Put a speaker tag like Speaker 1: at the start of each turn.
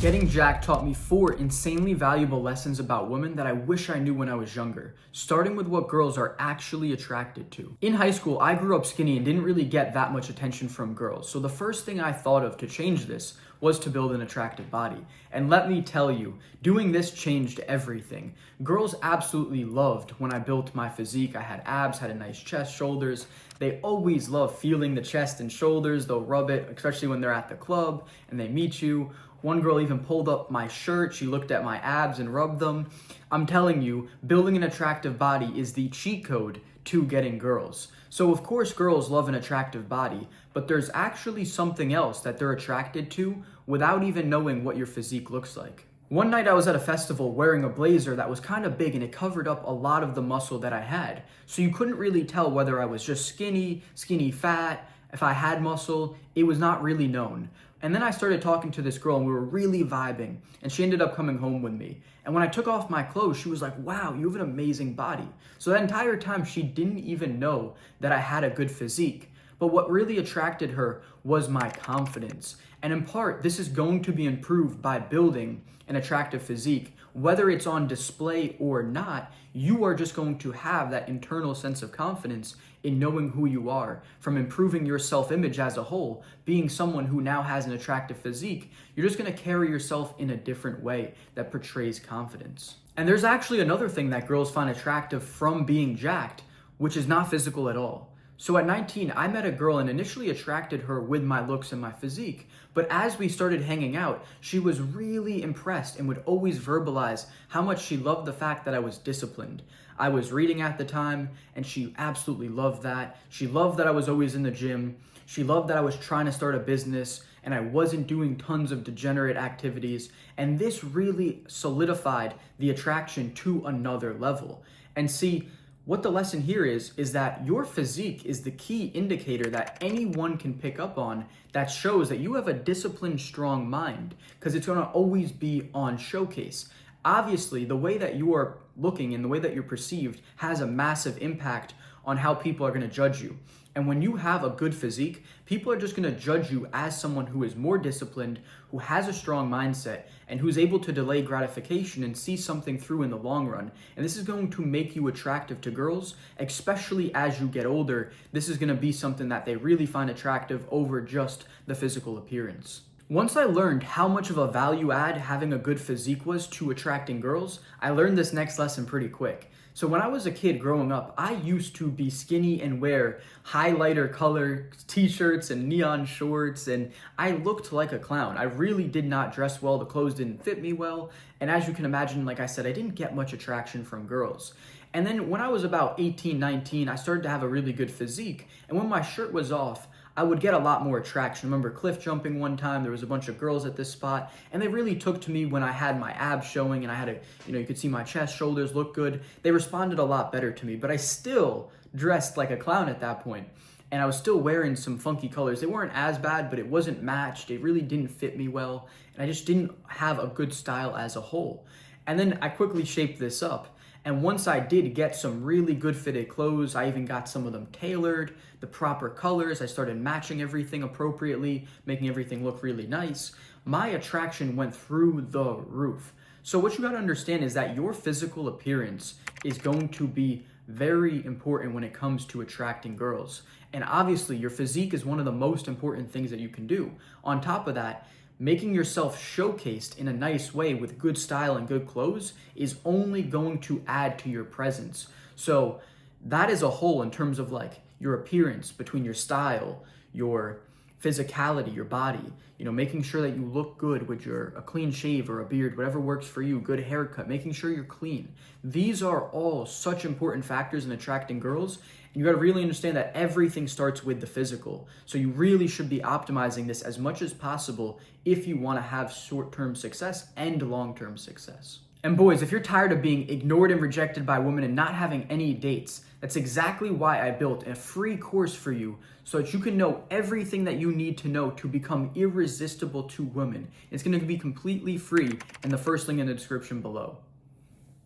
Speaker 1: Getting jacked taught me 4 insanely valuable lessons about women that I wish I knew when I was younger, starting with what girls are actually attracted to. In high school, I grew up skinny and didn't really get that much attention from girls, so the first thing I thought of to change this was to build an attractive body. And let me tell you, doing this changed everything. Girls absolutely loved when I built my physique. I had abs, had a nice chest, shoulders. They always love feeling the chest and shoulders. They'll rub it, especially when they're at the club and they meet you. One girl even pulled up my shirt, she looked at my abs and rubbed them. I'm telling you, building an attractive body is the cheat code to getting girls. So of course girls love an attractive body, but there's actually something else that they're attracted to without even knowing what your physique looks like. One night I was at a festival wearing a blazer that was kind of big and it covered up a lot of the muscle that I had. So you couldn't really tell whether I was just skinny, fat, if I had muscle. It was not really known. And then I started talking to this girl and we were really vibing, and she ended up coming home with me. And when I took off my clothes, she was like, wow, you have an amazing body. So that entire time she didn't even know that I had a good physique. But what really attracted her was my confidence. And in part, this is going to be improved by building an attractive physique. Whether it's on display or not, you are just going to have that internal sense of confidence in knowing who you are. From improving your self-image as a whole, being someone who now has an attractive physique, you're just gonna carry yourself in a different way that portrays confidence. And there's actually another thing that girls find attractive from being jacked, which is not physical at all. So at 19, I met a girl and initially attracted her with my looks and my physique. But as we started hanging out, she was really impressed and would always verbalize how much she loved the fact that I was disciplined. I was reading at the time, and she absolutely loved that. She loved that I was always in the gym. She loved that I was trying to start a business and I wasn't doing tons of degenerate activities. And this really solidified the attraction to another level. And see, what the lesson here is that your physique is the key indicator that anyone can pick up on that shows that you have a disciplined, strong mind, because it's going to always be on showcase. Obviously, the way that you are looking and the way that you're perceived has a massive impact on how people are going to judge you. And when you have a good physique, people are just going to judge you as someone who is more disciplined, who has a strong mindset, and who's able to delay gratification and see something through in the long run. And this is going to make you attractive to girls, especially as you get older. This is going to be something that they really find attractive over just the physical appearance. Once I learned how much of a value add having a good physique was to attracting girls, I learned this next lesson pretty quick. So when I was a kid growing up, I used to be skinny and wear highlighter color t-shirts and neon shorts, and I looked like a clown. I really did not dress well. The clothes didn't fit me well. And as you can imagine, like I said, I didn't get much attraction from girls. And then when I was about 18, 19, I started to have a really good physique. And when my shirt was off, I would get a lot more attraction. I remember cliff jumping one time, there was a bunch of girls at this spot, and they really took to me when I had my abs showing and I had you could see my chest, shoulders look good. They responded a lot better to me, but I still dressed like a clown at that point. And I was still wearing some funky colors. They weren't as bad, but it wasn't matched. It really didn't fit me well. And I just didn't have a good style as a whole. And then I quickly shaped this up. And once I did get some really good fitted clothes, I even got some of them tailored, the proper colors. I started matching everything appropriately, making everything look really nice. My attraction went through the roof. So what you got to understand is that your physical appearance is going to be very important when it comes to attracting girls. And obviously your physique is one of the most important things that you can do. On top of that, making yourself showcased in a nice way with good style and good clothes is only going to add to your presence. So that is a whole in terms of like your appearance, between your style, your physicality, your body, making sure that you look good with a clean shave or a beard, whatever works for you, good haircut, making sure you're clean. These are all such important factors in attracting girls. And you got to really understand that everything starts with the physical. So you really should be optimizing this as much as possible if you want to have short-term success and long-term success. And boys, if you're tired of being ignored and rejected by women and not having any dates, that's exactly why I built a free course for you so that you can know everything that you need to know to become irresistible to women. It's going to be completely free, and the first link in the description below.